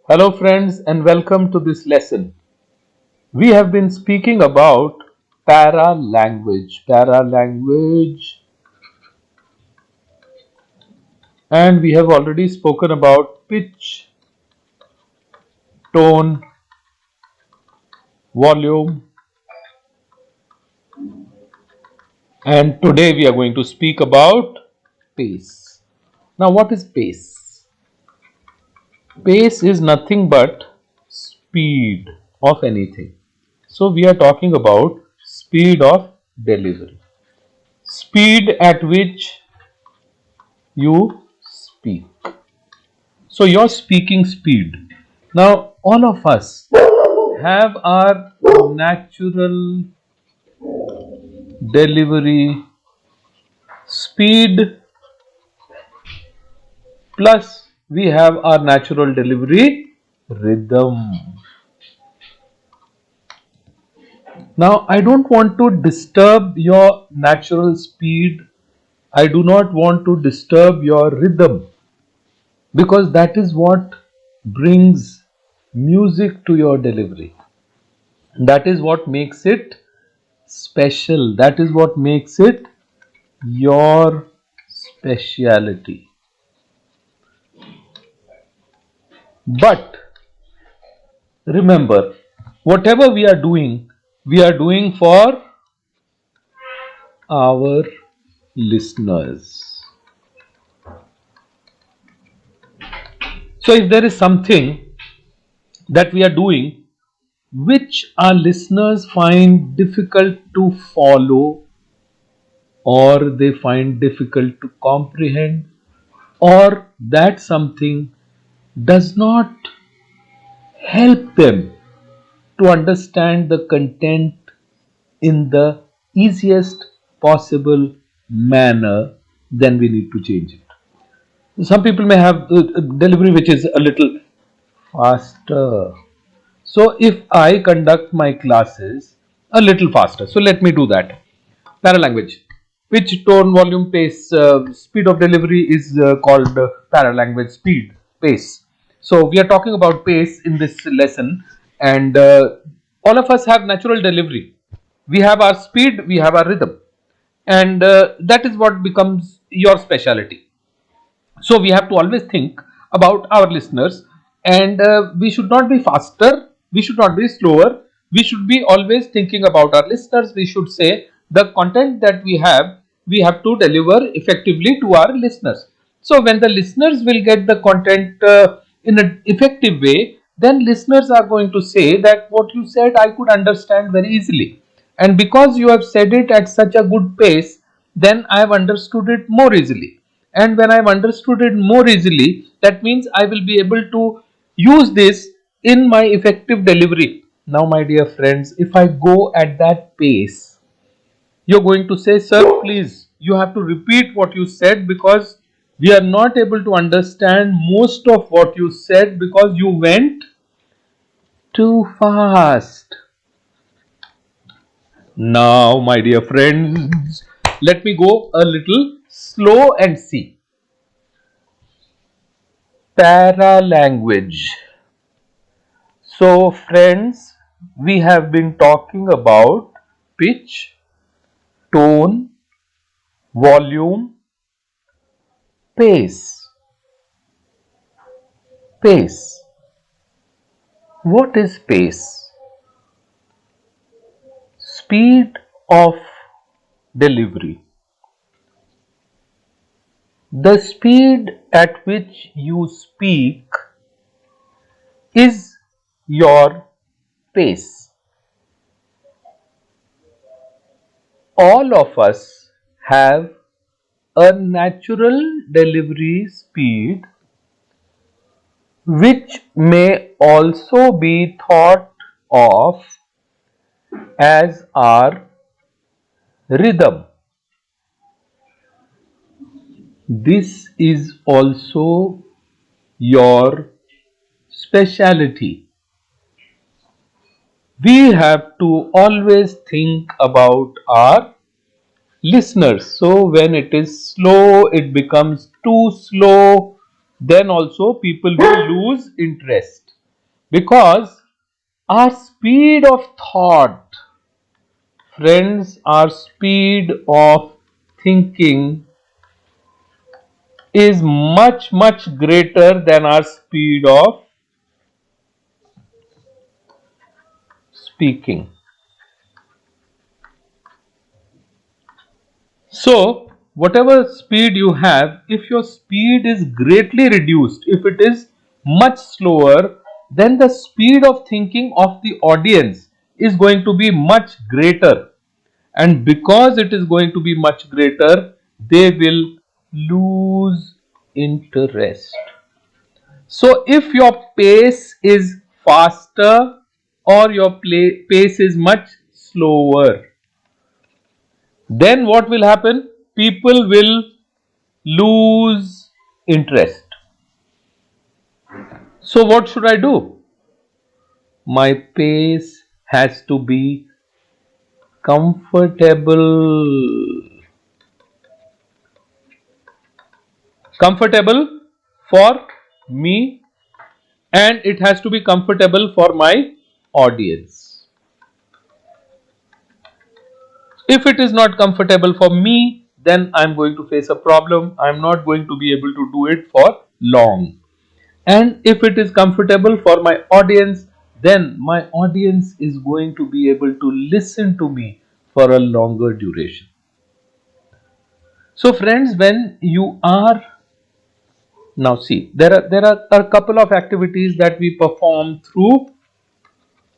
Hello friends and welcome to this lesson. We have been speaking about paralanguage, and we have already spoken about pitch, tone, volume, and today we are going to speak about pace. Now what is pace? Pace is nothing but speed of anything. So we are talking about speed of delivery. Speed at which you speak. So, your speaking speed. Now, all of us have our natural delivery speed, plus we have our natural delivery rhythm. Now, I don't want to disturb your natural speed. I do not want to disturb your rhythm because that is what brings music to your delivery. That is what makes it special. That is what makes it your speciality. But remember, whatever we are doing for our listeners. So if there is something that we are doing which our listeners find difficult to follow, or they find difficult to comprehend, or that something does not help them to understand the content in the easiest possible manner, then we need to change it. Some people may have delivery which is a little faster. So if I conduct my classes a little faster, so let me do that. Paralanguage. Pitch, tone, volume, pace, speed of delivery is called paralanguage speed, pace. So we are talking about pace in this lesson, and all of us have natural delivery. We have our speed, we have our rhythm, and that is what becomes your specialty. So we have to always think about our listeners, and we should not be faster, we should not be slower, we should be always thinking about our listeners. We should say the content that we have to deliver effectively to our listeners. So when the listeners will get the content in an effective way, then listeners are going to say that what you said I could understand very easily, and because you have said it at such a good pace, then I have understood it more easily. And when I've understood it more easily, that means I will be able to use this in my effective delivery. Now, my dear friends, if I go at that pace, you're going to say, sir, please, you have to repeat what you said because we are not able to understand most of what you said because you went too fast. Now, my dear friends, let me go a little slow and see. Paralanguage. So, friends, we have been talking about pitch, tone, volume, pace. Pace. What is pace? Speed of delivery. The speed at which you speak is your pace. All of us have a natural delivery speed which may also be thought of as our rhythm. This is also your speciality. We have to always think about our listeners. So when it is slow, it becomes too slow, then also people will lose interest. Because our speed of thought, friends, our speed of thinking is much greater than our speed of speaking. So, whatever speed you have, if your speed is greatly reduced, if it is much slower, then the speed of thinking of the audience is going to be much greater. And because it is going to be much greater, they will lose interest. So, if your pace is faster or your pace is much slower, then what will happen? People will lose interest. So, what should I do? My pace has to be comfortable. Comfortable for me, and it has to be comfortable for my audience. If it is not comfortable for me, then I'm going to face a problem. I'm not going to be able to do it for long. And if it is comfortable for my audience, then my audience is going to be able to listen to me for a longer duration. So friends, when you are now, see, there are a couple of activities that we perform through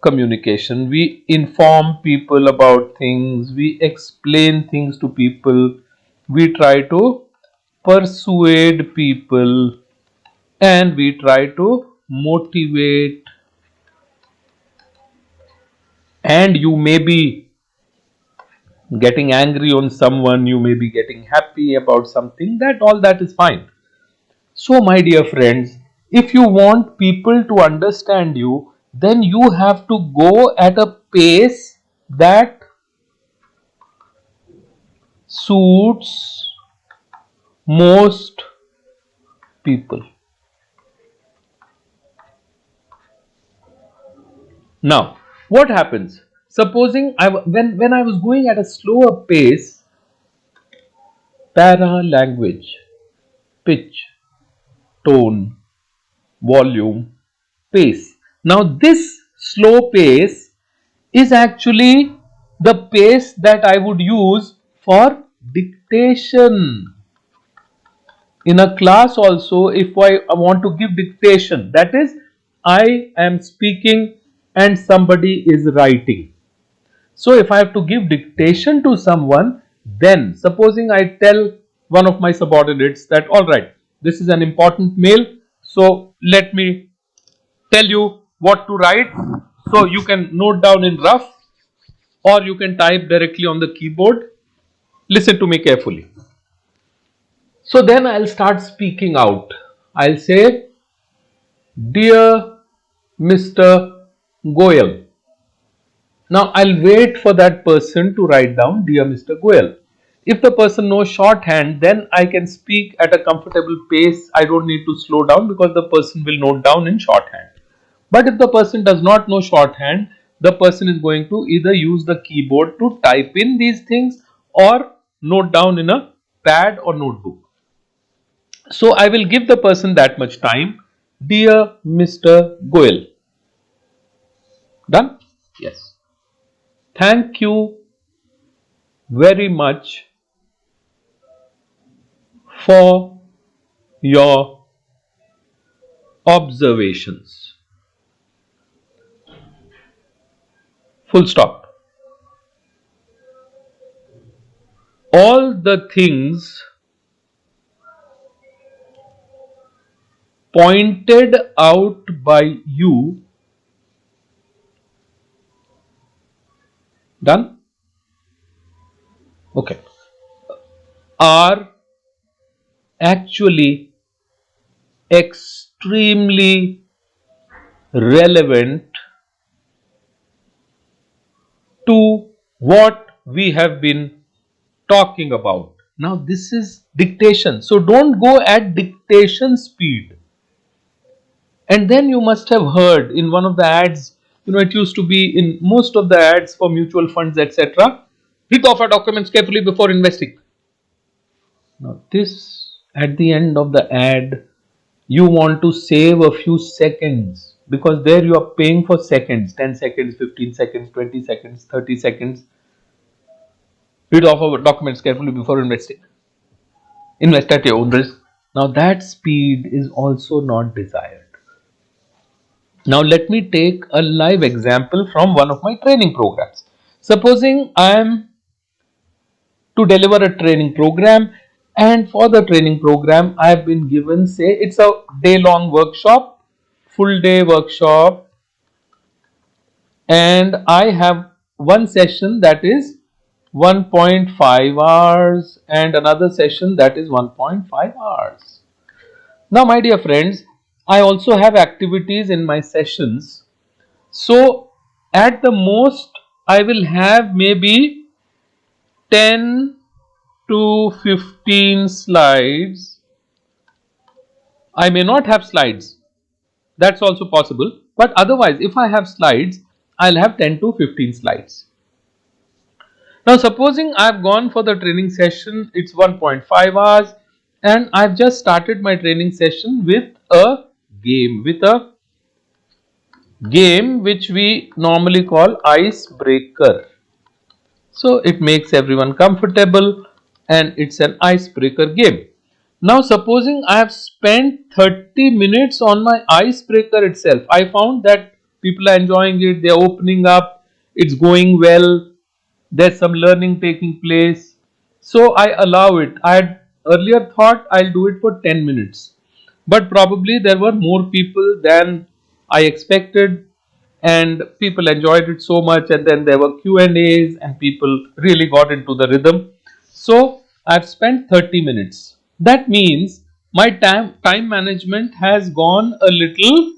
communication. We inform people about things, we explain things to people, we try to persuade people, and we try to motivate. And you may be getting angry on someone, you may be getting happy about something, that all that is fine. So my dear friends, if you want people to understand you, then you have to go at a pace that suits most people. Now, what happens? Supposing when I was going at a slower pace, para language, pitch, tone, volume, pace. Now, this slow pace is actually the pace that I would use for dictation. In a class also, if I want to give dictation, that is, I am speaking and somebody is writing. So if I have to give dictation to someone, then supposing I tell one of my subordinates that, all right, this is an important mail, so let me tell you what to write. So you can note down in rough or you can type directly on the keyboard. Listen to me carefully. So then I'll start speaking out. I'll say, Dear Mr. Goyal. Now I'll wait for that person to write down Dear Mr. Goyal. If the person knows shorthand, then I can speak at a comfortable pace. I don't need to slow down because the person will note down in shorthand. But if the person does not know shorthand, the person is going to either use the keyboard to type in these things or note down in a pad or notebook. So I will give the person that much time. Dear Mr. Goyal. Done? Yes. Thank you very much for your observations. Full stop. All the things pointed out by you. Done? Okay. Are actually extremely relevant to what we have been talking about. Now, this is dictation. So, don't go at dictation speed. And then you must have heard in one of the ads, it used to be in most of the ads for mutual funds, etc. Read off our documents carefully before investing. Now, this at the end of the ad, you want to save a few seconds because there you are paying for seconds, 10 seconds, 15 seconds, 20 seconds, 30 seconds. Read off our documents carefully before investing. Invest at your own risk. Now, that speed is also not desired. Now, let me take a live example from one of my training programs. Supposing I am to deliver a training program, and for the training program, I have been given, say, it's a day long workshop, full day workshop, and I have one session that is 1.5 hours and another session that is 1.5 hours. Now, my dear friends, I also have activities in my sessions. So, at the most, I will have maybe 10 to 15 slides. I may not have slides, that's also possible. But otherwise, if I have slides, I'll have 10 to 15 slides. Now, supposing I've gone for the training session, it's 1.5 hours, and I've just started my training session with a game which we normally call icebreaker. So it makes everyone comfortable and it's an icebreaker game. Now, supposing I have spent 30 minutes on my icebreaker itself, I found that people are enjoying it, they are opening up, it's going well, there's some learning taking place. So I allow it. I had earlier thought I'll do it for 10 minutes, but probably there were more people than I expected, and people enjoyed it so much, and then there were Q&As and people really got into the rhythm. So I've spent 30 minutes. That means my time management has gone a little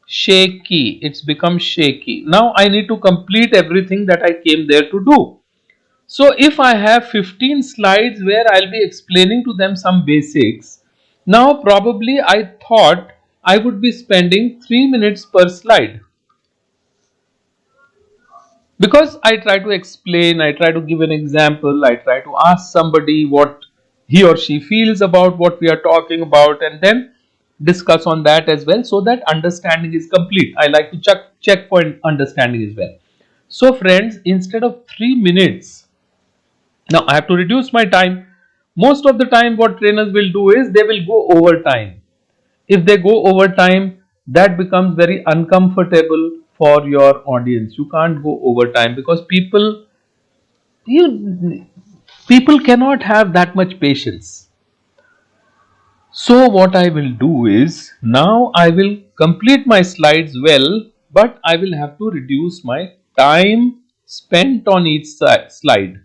shaky. It's become shaky. Now I need to complete everything that I came there to do. So if I have 15 slides where I'll be explaining to them some basics, now probably I thought I would be spending 3 minutes per slide. Because I try to explain, I try to give an example, I try to ask somebody what he or she feels about what we are talking about, and then discuss on that as well, so that understanding is complete. I like to check for understanding as well. So friends, instead of 3 minutes, now I have to reduce my time. Most of the time what trainers will do is they will go over time. If they go over time, that becomes very uncomfortable for your audience. You can't go over time because you people cannot have that much patience. So what I will do is, now I will complete my slides well, but I will have to reduce my time spent on each slide.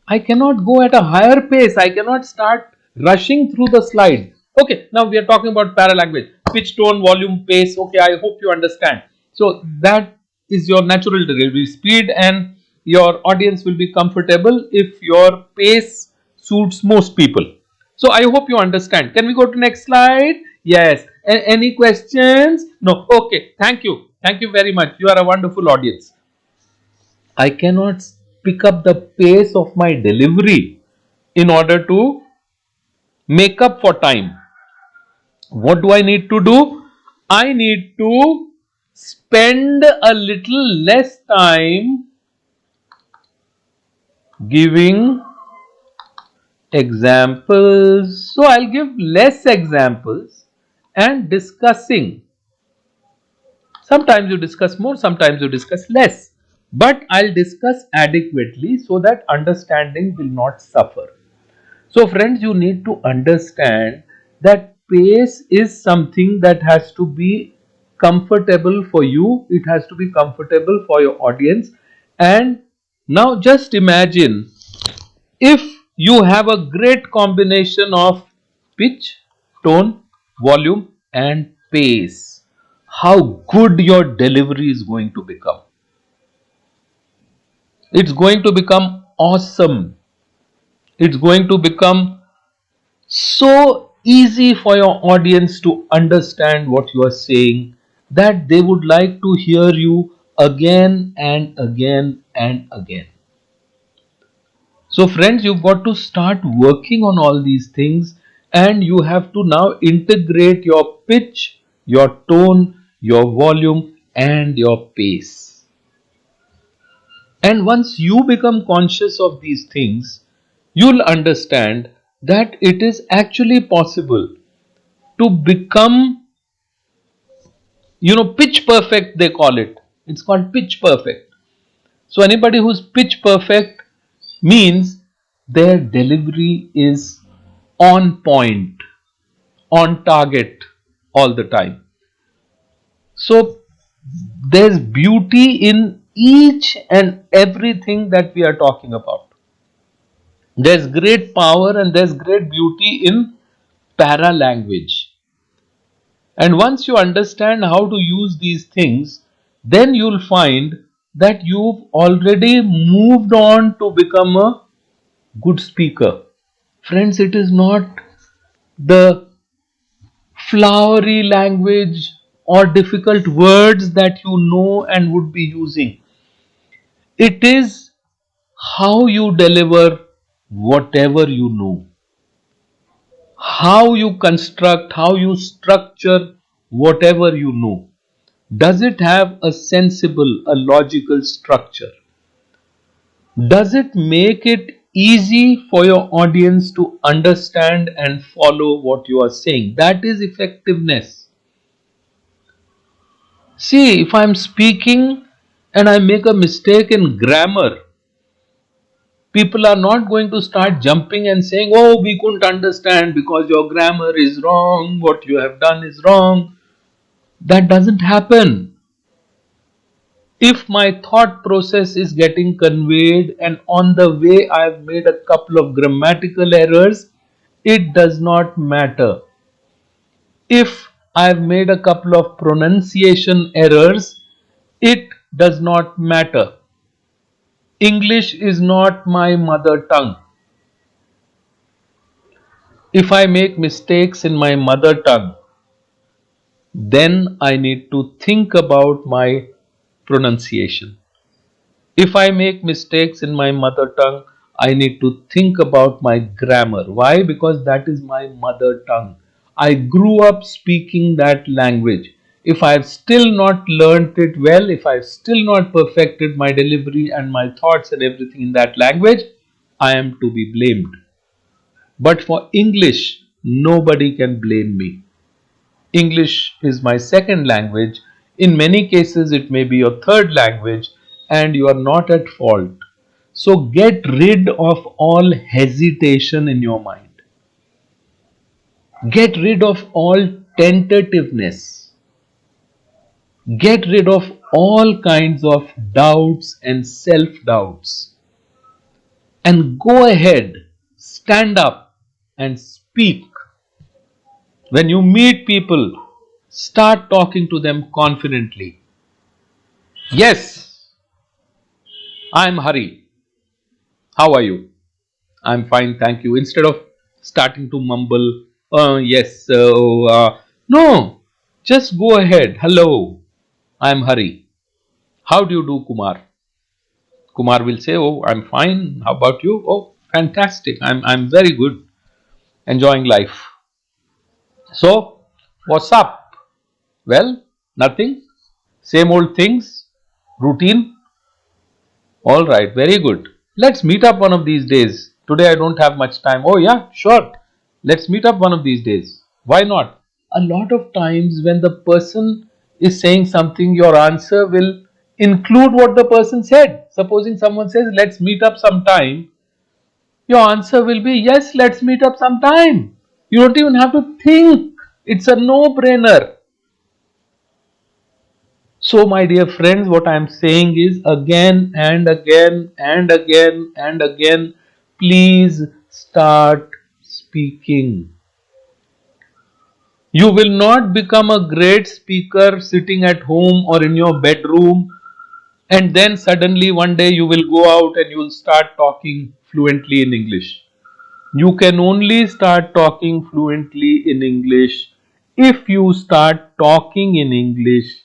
I cannot go at a higher pace. I cannot start rushing through the slide. Okay, now we are talking about paralanguage. Pitch, tone, volume, pace. Okay, I hope you understand. So that is your natural delivery speed, and your audience will be comfortable if your pace suits most people. So I hope you understand. Can we go to next slide? Yes. Any questions? No. Okay. Thank you. Thank you very much. You are a wonderful audience. I cannot pick up the pace of my delivery in order to make up for time. What do I need to do? I need to spend a little less time giving examples. So I'll give less examples and discussing. Sometimes you discuss more, sometimes you discuss less. But I'll discuss adequately so that understanding will not suffer. So, friends, you need to understand that pace is something that has to be comfortable for you, it has to be comfortable for your audience. And now, just imagine if you have a great combination of pitch, tone, volume, and pace, how good your delivery is going to become. It's going to become awesome. It's going to become so easy for your audience to understand what you are saying, that they would like to hear you again and again and again. So, friends, you've got to start working on all these things, and you have to now integrate your pitch, your tone, your volume, and your pace. And once you become conscious of these things, you'll understand that it is actually possible to become, pitch perfect, they call it. It's called pitch perfect. So, anybody who's pitch perfect means their delivery is on point, on target all the time. So, there's beauty in each and everything that we are talking about. There's great power and there's great beauty in para language. And once you understand how to use these things, then you'll find that you've already moved on to become a good speaker. Friends, it is not the flowery language or difficult words that you know and would be using. It is how you deliver whatever you know, how you construct, how you structure whatever you know. Does it have a sensible, a logical structure? Does it make it easy for your audience to understand and follow what you are saying? That is effectiveness. See, if I'm speaking and I make a mistake in grammar, people are not going to start jumping and saying, "Oh, we couldn't understand because your grammar is wrong, what you have done is wrong." That doesn't happen. If my thought process is getting conveyed and on the way I've made a couple of grammatical errors, it does not matter. If I've made a couple of pronunciation errors, it does not matter. English is not my mother tongue. If I make mistakes in my mother tongue, then I need to think about my pronunciation. If I make mistakes in my mother tongue, I need to think about my grammar. Why? Because that is my mother tongue. I grew up speaking that language. If I have still not learnt it well, if I have still not perfected my delivery and my thoughts and everything in that language, I am to be blamed. But for English, nobody can blame me. English is my second language. In many cases, it may be your third language, and you are not at fault. So get rid of all hesitation in your mind. Get rid of all tentativeness. Get rid of all kinds of doubts and self doubts. And go ahead, stand up and speak. When you meet people, start talking to them confidently. Yes, I'm Hari. How are you? I'm fine, thank you. Instead of starting to mumble, yes, no, just go ahead. Hello, I'm Hari. How do you do, Kumar? Kumar will say, "Oh, I'm fine. How about you?" "Oh, fantastic. I'm very good. Enjoying life." "So, what's up?" "Well, nothing. Same old things. Routine." "All right, very good. Let's meet up one of these days. Today I don't have much time." "Oh, yeah, sure. Let's meet up one of these days." "Why not?" A lot of times, when the person is saying something, your answer will include what the person said. Supposing someone says, "Let's meet up sometime," your answer will be, "Yes, let's meet up sometime." You don't even have to think. It's a no brainer. So, my dear friends, what I am saying is, again and again and again and again, please start speaking. You will not become a great speaker sitting at home or in your bedroom, and then suddenly one day you will go out and you will start talking fluently in English. You can only start talking fluently in English if you start talking in English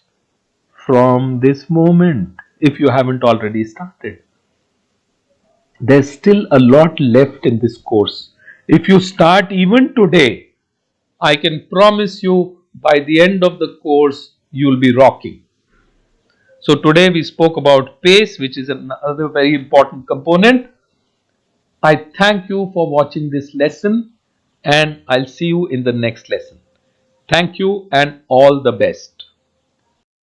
from this moment, if you haven't already started. There's still a lot left in this course. If you start even today, I can promise you by the end of the course, you'll be rocking. So, today we spoke about pace, which is another very important component. I thank you for watching this lesson, and I'll see you in the next lesson. Thank you and all the best.